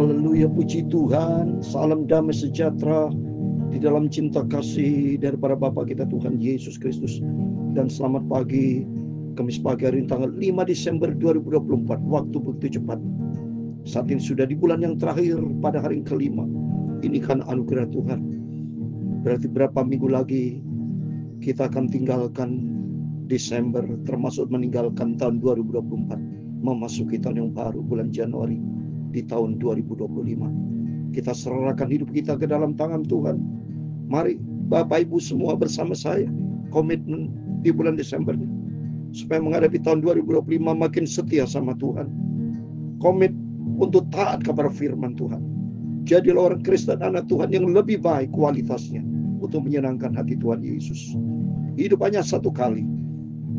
Haleluya, puji Tuhan. Salam damai sejahtera di dalam cinta kasih daripada Bapa kita Tuhan Yesus Kristus. Dan selamat pagi, Kamis pagi hari ini tanggal 5 Desember 2024. Waktu begitu cepat. Saat ini sudah di bulan yang terakhir pada hari kelima. Ini kan anugerah Tuhan. Berarti berapa minggu lagi kita akan tinggalkan Desember, termasuk meninggalkan tahun 2024. Memasuki tahun yang baru, bulan Januari. Di tahun 2025 kita serahkan hidup kita ke dalam tangan Tuhan. Mari Bapak Ibu semua bersama saya komitmen di bulan Desember ini, supaya menghadapi tahun 2025 makin setia sama Tuhan. Komit untuk taat kepada firman Tuhan. Jadilah orang Kristen anak Tuhan yang lebih baik kualitasnya untuk menyenangkan hati Tuhan Yesus. Hidup hanya satu kali,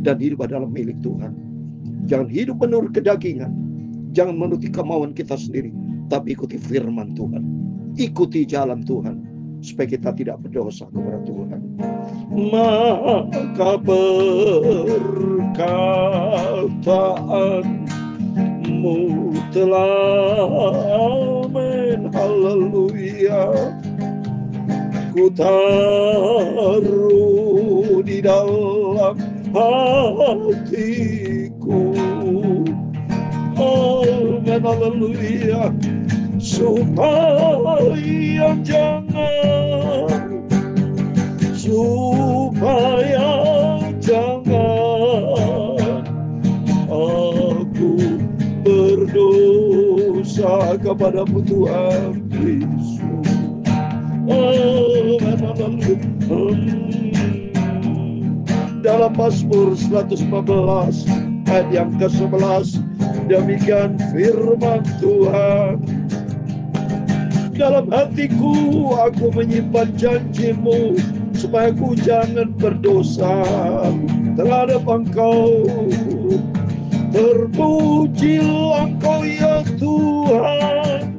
dan hidup adalah milik Tuhan. Jangan hidup menurut kedagingan. Jangan menuruti kemauan kita sendiri, tapi ikuti firman Tuhan. Ikuti jalan Tuhan, supaya kita tidak berdosa kepada Tuhan. Maka perkataanmu telah amin, haleluya. Ku taruh di dalam hatiku. Amin, haleluya. Supaya jangan aku berdosa kepadamu Tuhan Yesus. Amin, haleluya. Dalam Mazmur 115 ayat yang ke-11, demikian firman Tuhan. Dalam hatiku aku menyimpan janjimu, supaya aku jangan berdosa terhadap Engkau. Terpujilah Engkau ya Tuhan.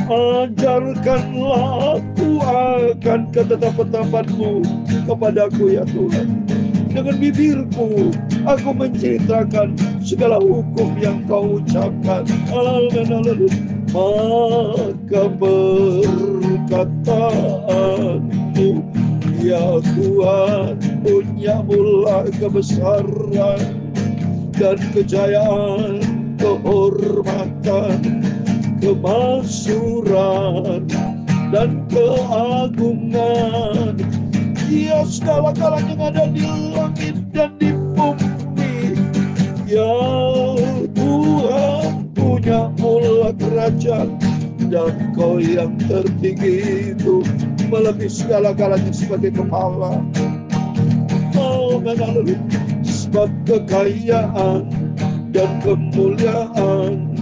Ajarkanlah aku akan ketetapan-ketetapan-Mu kepadaku ya Tuhan. Dengan bibirku aku menceritakan segala hukum yang Kau ucapkan. Amin, haleluya. Maka perkataanmu ya Tuhan, punya-Mulah kebesaran dan kejayaan, kehormatan, kemakmuran dan keagungan. Ya segala-galanya yang ada di langit dan di bumi, ya Tuhan, punya-Mulah kerajaan, dan Kau yang tertinggi itu melebihi segala-galanya sebagai kepala. Amin, haleluya. Sebab kekayaan dan kemuliaan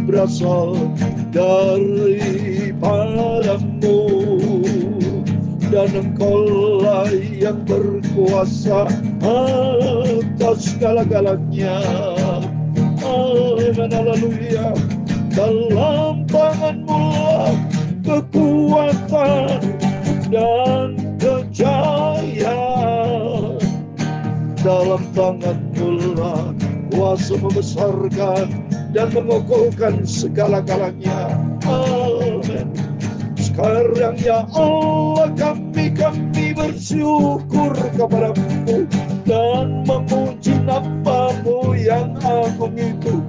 berasal daripadamu, dan Engkau-Lah yang berkuasa atas segala-galanya. Amin, haleluya. Dalam tangan-Mu-Lah kekuatan dan kejayaan. Dalam tangan-Mu-Lah kuasa membesarkan dan mengokohkan segala-galanya. Amin. Sekarang ya Allah, kami bersyukur kepada-Mu dan memuji nama-Mu yang agung itu.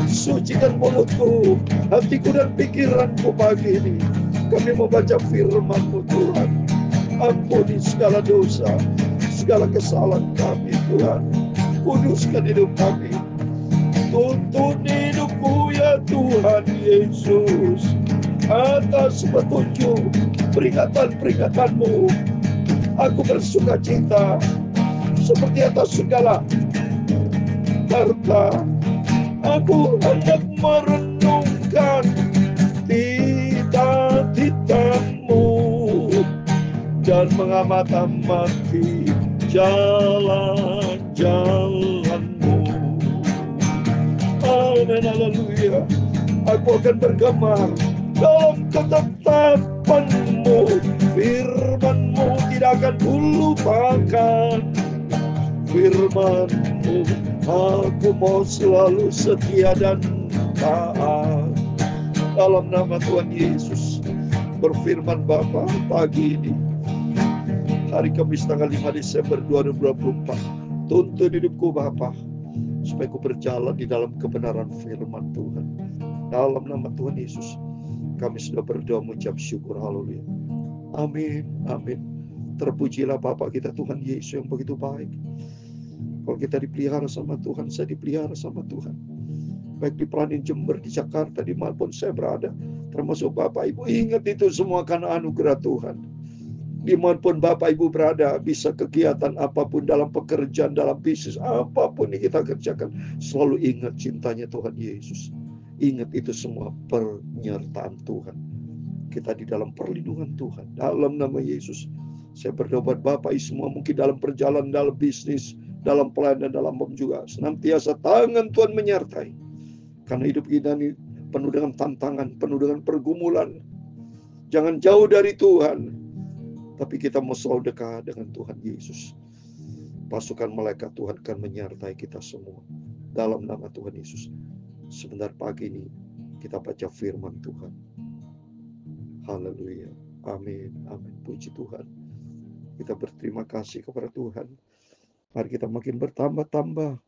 Sucikan mulutku, hatiku dan pikiranku pagi ini. Kami membaca firman-Mu Tuhan. Ampuni segala dosa, segala kesalahan kami Tuhan. Kuduskan hidup kami. Tuntun hidupku ya Tuhan Yesus. Atas petunjuk peringatan-peringatan-Mu, aku bersuka cita seperti atas segala harta. Aku hendak merenungkan titah-titah-Mu dan mengamati jalan-jalan-Mu. Amin, haleluya. Aku akan bergemar dalam ketetapan-Mu. Firman-Mu tidak akan kulupakan. Firman-Mu aku mau selalu setia dan taat. dalam nama Tuhan Yesus. Berfirman Bapa pagi ini, hari Kamis tanggal 5 Desember 2024. Tuntun hidupku Bapa, supaya ku berjalan di dalam kebenaran firman Tuhan. Dalam nama Tuhan Yesus, kami sudah berdoa mengucap syukur. Haleluya. Amin, amin. Terpujilah Bapa kita Tuhan Yesus yang begitu baik. Kalau kita dipelihara sama Tuhan, saya dipelihara sama Tuhan. Baik di Pelanin Jember, di Jakarta, dimanapun saya berada. Termasuk Bapak Ibu, ingat itu semua karena anugerah Tuhan. Dimanapun Bapak Ibu berada, bisa kegiatan apapun, dalam pekerjaan, dalam bisnis, apapun yang kita kerjakan, selalu ingat cintanya Tuhan Yesus. Ingat itu semua penyertaan Tuhan. Kita di dalam perlindungan Tuhan. Dalam nama Yesus, saya berdoa buat Bapak Ibu semua, mungkin dalam perjalanan, dalam bisnis, dalam pelayanan, dalam juga, senantiasa tangan Tuhan menyertai. Karena hidup kita ini penuh dengan tantangan, penuh dengan pergumulan. Jangan jauh dari Tuhan, tapi kita mau selalu dekat dengan Tuhan Yesus. Pasukan malaikat Tuhan akan menyertai kita semua. Dalam nama Tuhan Yesus. Sebentar pagi ini kita baca firman Tuhan. Haleluya. Amin. Amin. Puji Tuhan. Kita berterima kasih kepada Tuhan. Mari kita makin bertambah-tambah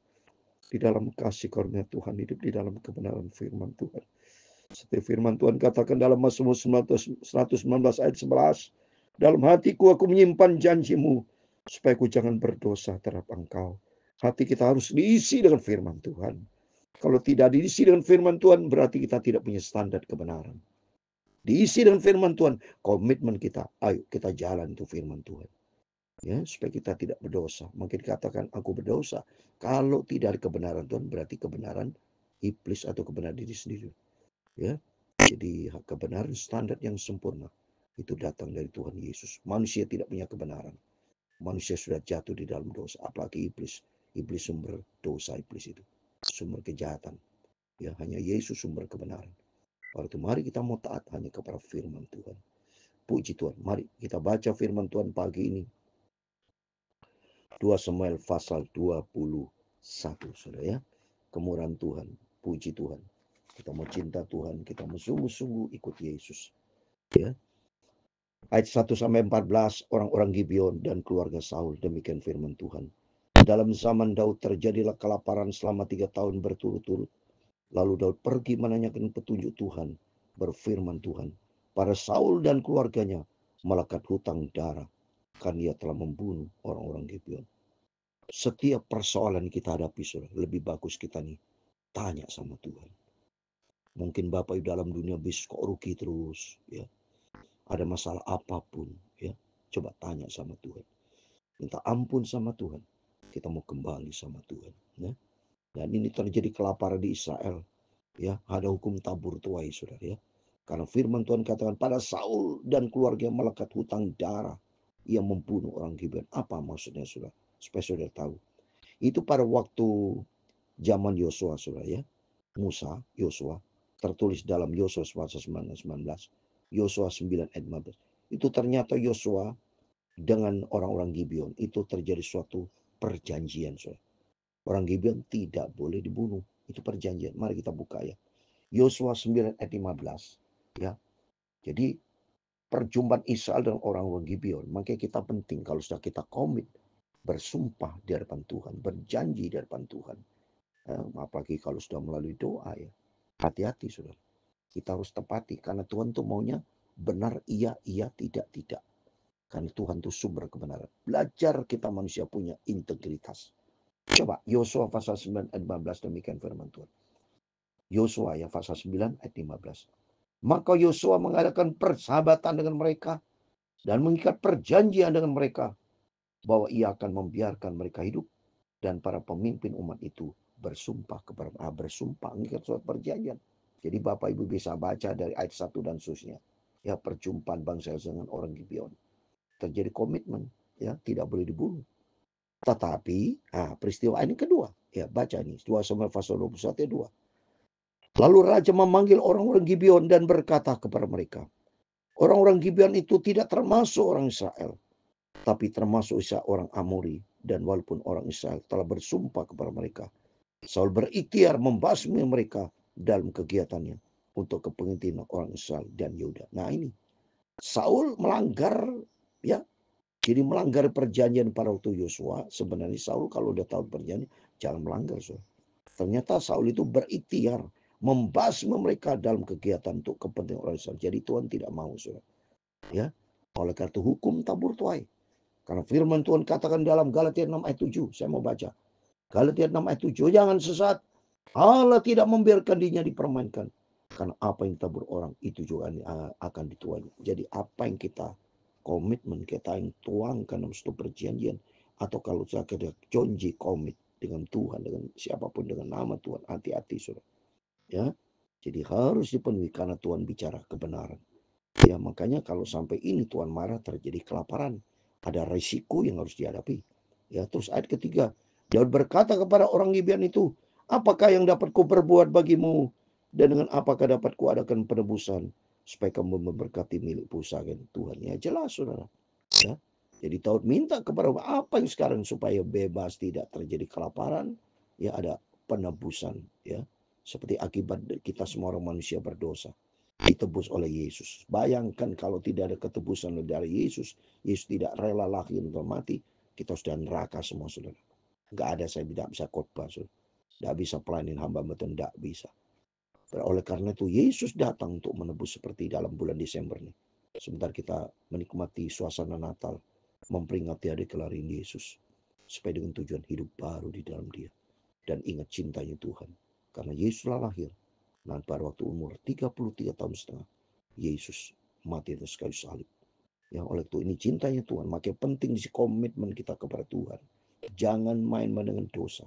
di dalam kasih karunia Tuhan, hidup di dalam kebenaran firman Tuhan. Seperti firman Tuhan katakan dalam Mazmur 119 ayat 11, dalam hatiku aku menyimpan janjimu, supaya aku jangan berdosa terhadap engkau. Hati kita harus diisi dengan firman Tuhan. Kalau tidak diisi dengan firman Tuhan, berarti kita tidak punya standar kebenaran. Diisi dengan firman Tuhan, komitmen kita, ayo kita jalan itu firman Tuhan. Ya, supaya kita tidak berdosa. Mungkin dikatakan aku berdosa. Kalau tidak ada kebenaran Tuhan, berarti kebenaran iblis atau kebenaran diri sendiri. Ya, jadi kebenaran standar yang sempurna itu datang dari Tuhan Yesus. Manusia tidak punya kebenaran. Manusia sudah jatuh di dalam dosa, apalagi iblis. Iblis sumber dosa, iblis itu sumber kejahatan. Ya, hanya Yesus sumber kebenaran. Oleh itu mari kita mau taat hanya kepada firman Tuhan. Puji Tuhan. Mari kita baca firman Tuhan pagi ini. 2 Samuel pasal 21, saudara ya. Kemurahan Tuhan, puji Tuhan. Kita mau cinta Tuhan, kita mau sungguh-sungguh ikut Yesus. Ya. Ayat 1 sampai 14, orang-orang Gibeon dan keluarga Saul, demikian firman Tuhan. Dalam zaman Daud terjadilah kelaparan selama 3 tahun berturut-turut. Lalu Daud pergi menanyakan petunjuk Tuhan, berfirman Tuhan, pada Saul dan keluarganya melekat hutang darah, kan ia telah membunuh orang-orang Gibeon. Setiap persoalan kita hadapi, saudara, lebih bagus kita nih tanya sama Tuhan. Mungkin Bapak Ibu dalam dunia bisnis kok rugi terus, ya. Ada masalah apapun, ya. Coba tanya sama Tuhan. Minta ampun sama Tuhan. Kita mau kembali sama Tuhan, ya. Dan ini terjadi kelaparan di Israel, ya. Ada hukum tabur tuai, saudara, ya. Karena firman Tuhan katakan pada Saul dan keluarga melekat hutang darah, ia membunuh orang Gibeon. Apa maksudnya, saudara? Supaya saudara tahu. Itu pada waktu zaman Yosua, saudara ya. Musa, Yosua, tertulis dalam Yosua pasal 19, Yosua 9 ayat 15. Itu ternyata Yosua dengan orang-orang Gibeon itu terjadi suatu perjanjian, saudara. Orang Gibeon tidak boleh dibunuh. Itu perjanjian. Mari kita buka ya. Yosua 9 ayat 15. Ya. Jadi perjumpaan Israel dengan orang-orang Gibeon. Makanya kita penting kalau sudah kita komit, bersumpah di hadapan Tuhan, berjanji di hadapan Tuhan. Apalagi kalau sudah melalui doa ya. Hati-hati saudara. Kita harus tepati karena Tuhan tuh maunya benar iya, tidak. Karena Tuhan tuh sumber kebenaran. Belajar kita manusia punya integritas. Coba Yosua pasal 9 ayat 15 demikian firman Tuhan. Yosua ya pasal 9 ayat 15. Maka Yosua mengadakan persahabatan dengan mereka dan mengikat perjanjian dengan mereka bahwa ia akan membiarkan mereka hidup dan para pemimpin umat itu bersumpah kepada bersumpah mengikat suatu perjanjian. Jadi Bapak Ibu bisa baca dari ayat 1 dan seterusnya. Ya, perjumpaan bangsa dengan orang Gibeon. Terjadi komitmen, ya, tidak boleh dibunuh. Tetapi, peristiwa ini kedua. Ya, baca ini, 2 Samuel pasal 21 ayat 2. Lalu raja memanggil orang-orang Gibeon dan berkata kepada mereka, orang-orang Gibeon itu tidak termasuk orang Israel, tapi termasuk orang Amori. Dan walaupun orang Israel telah bersumpah kepada mereka, Saul berikhtiar membasmi mereka dalam kegiatannya. untuk kepentingan orang Israel dan Yehuda. Nah ini Saul melanggar, ya, jadi melanggar perjanjian pada waktu Yosua. Sebenarnya Saul kalau udah tahu perjanjian jangan melanggar. Ternyata Saul itu berikhtiar membasmi mereka dalam kegiatan untuk kepentingan orang Israel. Jadi Tuhan tidak mau, ya. Oleh karena itu hukum tabur tuai. Karena firman Tuhan katakan dalam Galatia 6 ayat 7, saya mau baca. Galatia 6 ayat 7, jangan sesat. Allah tidak membiarkan dirinya dipermainkan. Karena apa yang tabur orang itu juga akan dituai. Jadi apa yang kita komitmen, kita yang tuangkan dalam suatu perjanjian. Atau kalau saya kira janji komit dengan Tuhan, dengan siapapun, dengan nama Tuhan. Hati-hati, saudara. Ya, jadi harus dipenuhi karena Tuhan bicara kebenaran. Ya, makanya kalau sampai ini Tuhan marah, terjadi kelaparan. Ada risiko yang harus dihadapi. Ya, terus ayat ketiga, Daud berkata kepada orang Gibeon itu, apakah yang dapat ku perbuat bagimu? Dan dengan apakah dapat ku adakan penebusan? Supaya kamu memberkati milik pusaka Tuhan. Ya jelas, saudara. Ya. Jadi Daud minta kepada apa yang sekarang supaya bebas, tidak terjadi kelaparan. Ya ada penebusan. Ya, seperti akibat kita semua orang manusia berdosa ditebus oleh Yesus. Bayangkan kalau tidak ada ketebusan dari Yesus, Yesus tidak rela lahir untuk mati, kita sudah neraka semua, saudara. Enggak ada, saya tidak bisa khotbah, saudara. Tidak bisa pelayanin hamba betul, tidak bisa. Oleh karena itu Yesus datang untuk menebus seperti dalam bulan Desember ini. Sebentar kita menikmati suasana Natal, memperingati hari kelahiran Yesus, supaya dengan tujuan hidup baru di dalam Dia dan ingat cintanya Tuhan. Karena Yesuslah lahir. Nah, pada waktu umur 33 tahun setengah, Yesus mati atas kayu salib. Ya, oleh itu ini cintanya Tuhan. Makanya penting si komitmen kita kepada Tuhan. Jangan main-main dengan dosa.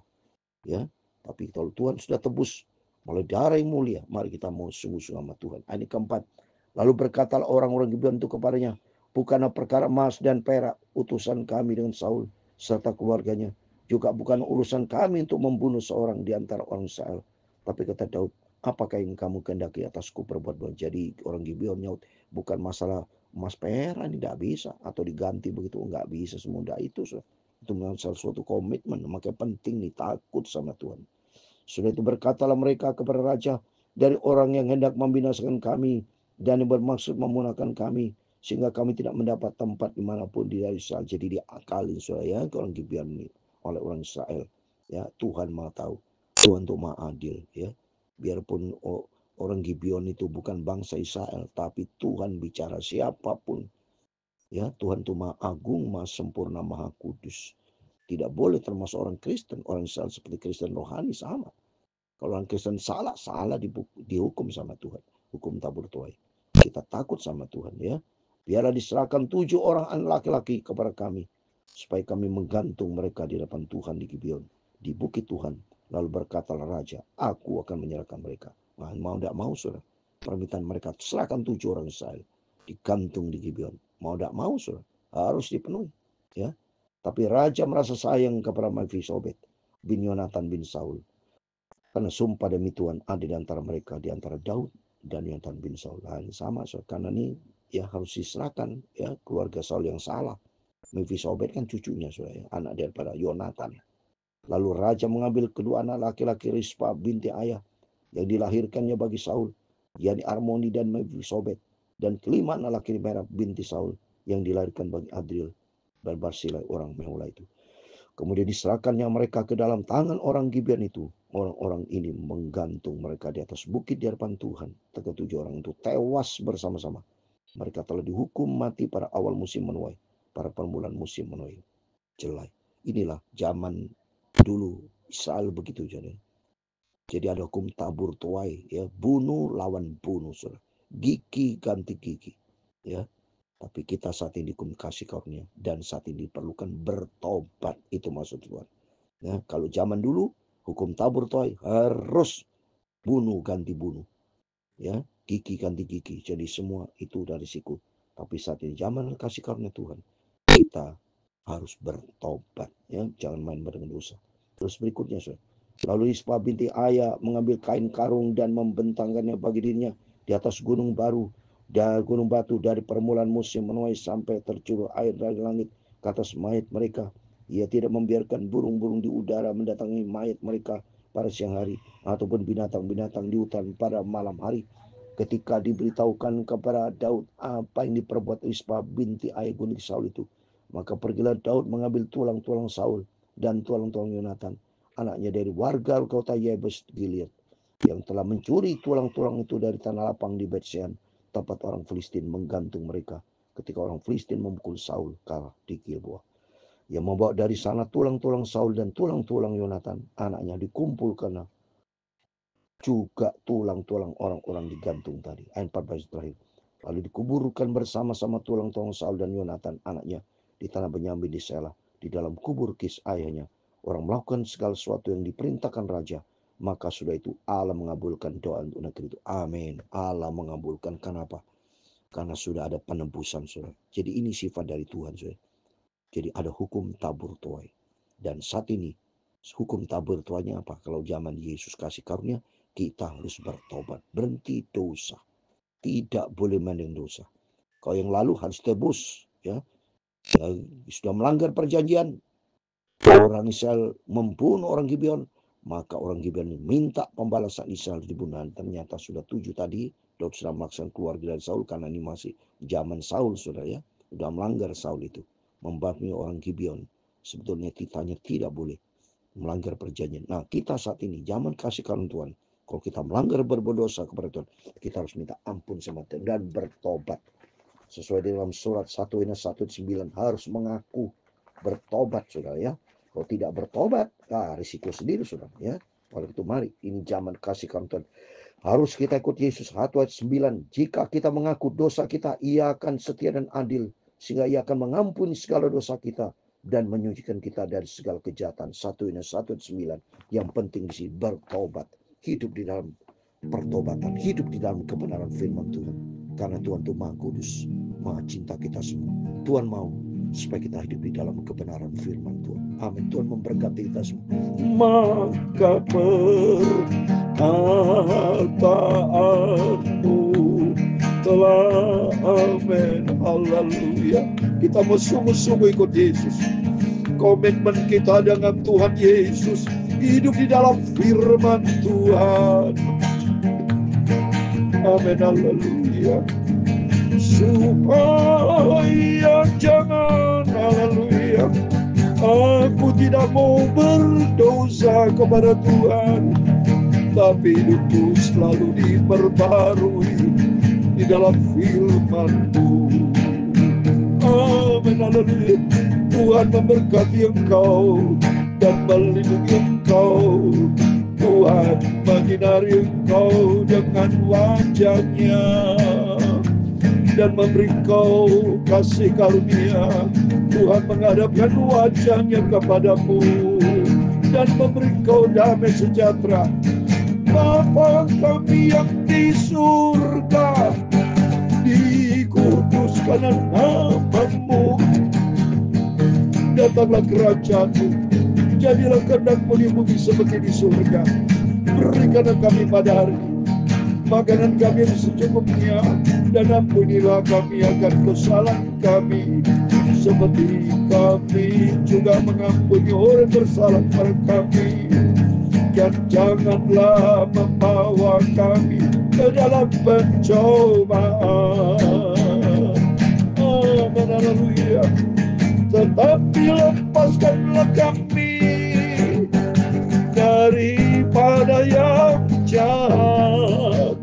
Ya, tapi kalau Tuhan sudah tebus melalui darah yang mulia, mari kita mau sungguh-sungguh sama Tuhan. Ini keempat. Lalu berkatalah orang-orang Gibeon itu kepadanya, bukanlah perkara emas dan perak utusan kami dengan Saul serta keluarganya, juga bukan urusan kami untuk membunuh seorang di antara orang Israel. Tapi kata Daud, apakah yang kamu kehendaki atasku berbuat baik? Jadi orang Gibeon nyaut, bukan masalah emas perak, ini tidak bisa atau diganti begitu, enggak bisa semudah itu. Itu salah suatu komitmen, makanya penting nih takut sama Tuhan. Sudah itu berkatalah mereka kepada raja, dari orang yang hendak membinasakan kami dan yang bermaksud memunahkan kami, sehingga kami tidak mendapat tempat dimanapun di Israel. Jadi diakalin, saudara, ya, ke orang Gibeon ini oleh orang Israel. Ya, Tuhan Maha tahu, Tuhan itu Maha adil, ya. Biarpun orang Gibeon itu bukan bangsa Israel, tapi Tuhan bicara siapapun. Ya, Tuhan itu Maha Agung, Maha Sempurna, Maha Kudus. Tidak boleh termasuk orang Kristen, orang Israel seperti Kristen rohani sama. Kalau orang Kristen salah, dihukum sama Tuhan. Hukum tabur tuai. Kita takut sama Tuhan, ya. Biarlah diserahkan 7 orang anak laki-laki kepada kami, supaya kami menggantung mereka di depan Tuhan di Gibeon, di bukit Tuhan. Lalu berkatalah raja, aku akan menyerahkan mereka. Nah, mau tidak mau, saudara, permintaan mereka, serahkan 7 orang Israel, digantung di Gibeon. Mau tidak mau, saudara, harus dipenuhi, ya. Tapi raja merasa sayang kepada Mephibosheth bin Yonatan bin Saul. Karena sumpah demi Tuhan ada di antara mereka, di antara Daud dan Yonatan bin Saul. Nah, sama, karena ini ya harus diserahkan, ya, keluarga Saul yang salah. Mephibosheth kan cucunya, ya, anak daripada Yonatan. Lalu raja mengambil kedua anak laki-laki Rispa binti Ayah yang dilahirkannya bagi Saul, yakni Armoni dan Mephibosheth, dan kelima anak laki Merab binti Saul yang dilahirkan bagi Adriel dan Barsilai orang Mehola itu. Kemudian diserahkannya mereka ke dalam tangan orang Gibeon itu. Orang-orang ini menggantung mereka di atas bukit di hadapan Tuhan. Ketujuh orang itu tewas bersama-sama. Mereka telah dihukum mati pada awal musim menuai, pada permulaan musim menuai. Jelai. Inilah zaman dulu Israel begitu jadi. Jadi ada hukum tabur tuai, ya, bunuh lawan bunuh, saudara. Gigi ganti gigi, ya. Tapi kita saat ini kasih karunia dan saat ini diperlukan bertobat, itu maksud Tuhan. Ya, kalau zaman dulu hukum tabur tuai harus bunuh ganti bunuh, ya, gigi ganti gigi. Jadi semua itu dari siku. Tapi saat ini zaman kasih karunia Tuhan, kita harus bertobat, ya, jangan main dengan dosa. Terus berikutnya, saudara. Lalu Rispa binti Ayah mengambil kain karung dan membentangkannya bagi dirinya di atas gunung baru dan gunung batu dari permulaan musim menuai sampai tercurah air dari langit ke atas mayat mereka. Ia tidak membiarkan burung-burung di udara mendatangi mayat mereka pada siang hari ataupun binatang-binatang di hutan pada malam hari. Ketika diberitahukan kepada Daud apa yang diperbuat Rispa binti ayah gunung Saul itu, maka pergilah Daud mengambil tulang-tulang Saul dan tulang-tulang Yonatan, anaknya dari warga kota Yabes Gilead, yang telah mencuri tulang-tulang itu dari tanah lapang di Betsean, tempat orang Filistin menggantung mereka ketika orang Filistin memukul Saul kalah di Gilboa. Yang membawa dari sana tulang-tulang Saul dan tulang-tulang Yonatan, anaknya, dikumpulkan juga tulang-tulang orang-orang digantung tadi. Ayat 14 terakhir. Lalu dikuburkan bersama-sama tulang-tulang Saul dan Yonatan anaknya di tanah Benyamin di Sela, di dalam kubur Kis ayahnya. Orang melakukan segala sesuatu yang diperintahkan raja, maka sudah itu Allah mengabulkan doa untuk negeri itu. Amin. Allah mengabulkan. Kenapa? Karena sudah ada penebusan, saudara. Jadi ini sifat dari Tuhan, saudara. Jadi ada hukum tabur tuai. Dan saat ini hukum tabur tuainya apa? Kalau zaman Yesus kasih karunia, kita harus bertobat, berhenti dosa, tidak boleh mending dosa. Kalau yang lalu harus tebus, ya, sudah melanggar perjanjian, orang Israel membunuh orang Gibeon, maka orang Gibeon minta pembalasan Israel dibunuh. Ternyata sudah 7 tadi, Daud sudah melaksanakan keluarga dari Saul, karena ini masih zaman Saul, saudara, ya, sudah melanggar Saul itu, membasmi orang Gibeon. Sebetulnya kitanya tidak boleh melanggar perjanjian. Nah, kita saat ini zaman kasih karunia Tuhan. Kalau kita melanggar berdosa kepada Tuhan, kita harus minta ampun sama Tuhan dan bertobat. Sesuai dalam surat 1 Yohanes 1:9 harus mengaku bertobat, saudara, ya. Kalau tidak bertobat, risiko sendiri, saudara, ya. Oleh itu mari, ini zaman kasih karunia Tuhan. Harus kita ikut Yesus. 1 ayat 9. Jika kita mengaku dosa kita, Ia akan setia dan adil, sehingga Ia akan mengampuni segala dosa kita dan menyucikan kita dari segala kejahatan. 1 Yohanes 1:9. Yang penting di sini bertobat, hidup di dalam pertobatan, hidup di dalam kebenaran firman Tuhan. Karena Tuhan itu Maha Kudus, Maha cinta kita semua. Tuhan mau supaya kita hidup di dalam kebenaran firman Tuhan. Amin. Tuhan memberkati kita semua. Maka perkataanmu telah, amin, haleluya. Kita mau sungguh-sungguh ikut Yesus. Komitmen kita dengan Tuhan Yesus, hidup di dalam firman Tuhan. Amin, haleluya. Supaya jangan, haleluya, aku tidak mau berdosa kepada Tuhan, tapi hidupku selalu diperbarui di dalam firman-Mu. Amin, haleluya. Tuhan memberkati engkau dan melindungi engkau. Tuhan menyinari engkau dengan wajah-Nya dan memberi engkau kasih karunia. Tuhan menghadapkan wajah-Nya kepadamu dan memberi engkau damai sejahtera. Bapa kami yang di surga, dikuduskan nama-Mu, datanglah kerajaan-Mu, jadilah kehendak-Mu di bumi seperti di surga. Berikanlah kami pada hari ini makanan kami yang secukupnya, dan ampunilah kami akan kesalahan kami, seperti kami juga mengampuni orang bersalah kepada kami. Dan janganlah membawa kami ke dalam pencobaan. Amin, haleluya. Tetapi lepaskanlah kami daripada yang jahat,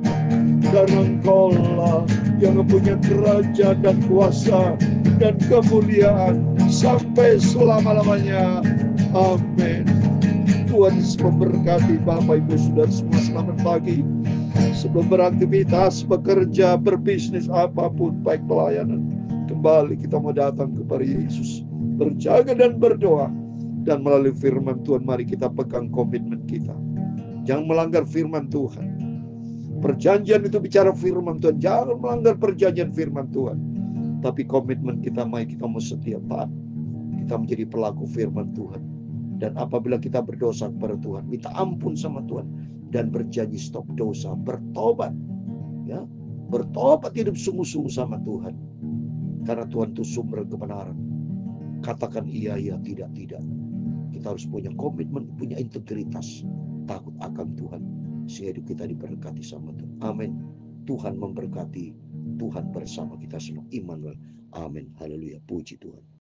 karena Engkau-lah yang mempunyai kerajaan dan kuasa dan kemuliaan sampai selama-lamanya. Amin. Tuhan Yesus memberkati Bapak Ibu Saudara semua. Selamat pagi. Sebelum beraktivitas, bekerja, berbisnis, apapun, baik pelayanan, kembali kita mau datang kepada Yesus, berjaga dan berdoa. Dan melalui firman Tuhan, mari kita pegang komitmen kita. Jangan melanggar firman Tuhan. Perjanjian itu bicara firman Tuhan. Jangan melanggar perjanjian firman Tuhan. Tapi komitmen kita, mari kita mau setia taat. Kita menjadi pelaku firman Tuhan. Dan apabila kita berdosa kepada Tuhan, minta ampun sama Tuhan dan berjanji stop dosa, bertobat, ya, bertobat, hidup sungguh-sungguh sama Tuhan. Karena Tuhan itu sumber kebenaran. Katakan iya, iya, tidak, tidak. Kita harus punya komitmen, punya integritas, takut akan Tuhan, sehingga hidup kita diberkati sama Tuhan. Amin. Tuhan memberkati, Tuhan bersama kita semua. Immanuel. Amin. Haleluya. Puji Tuhan.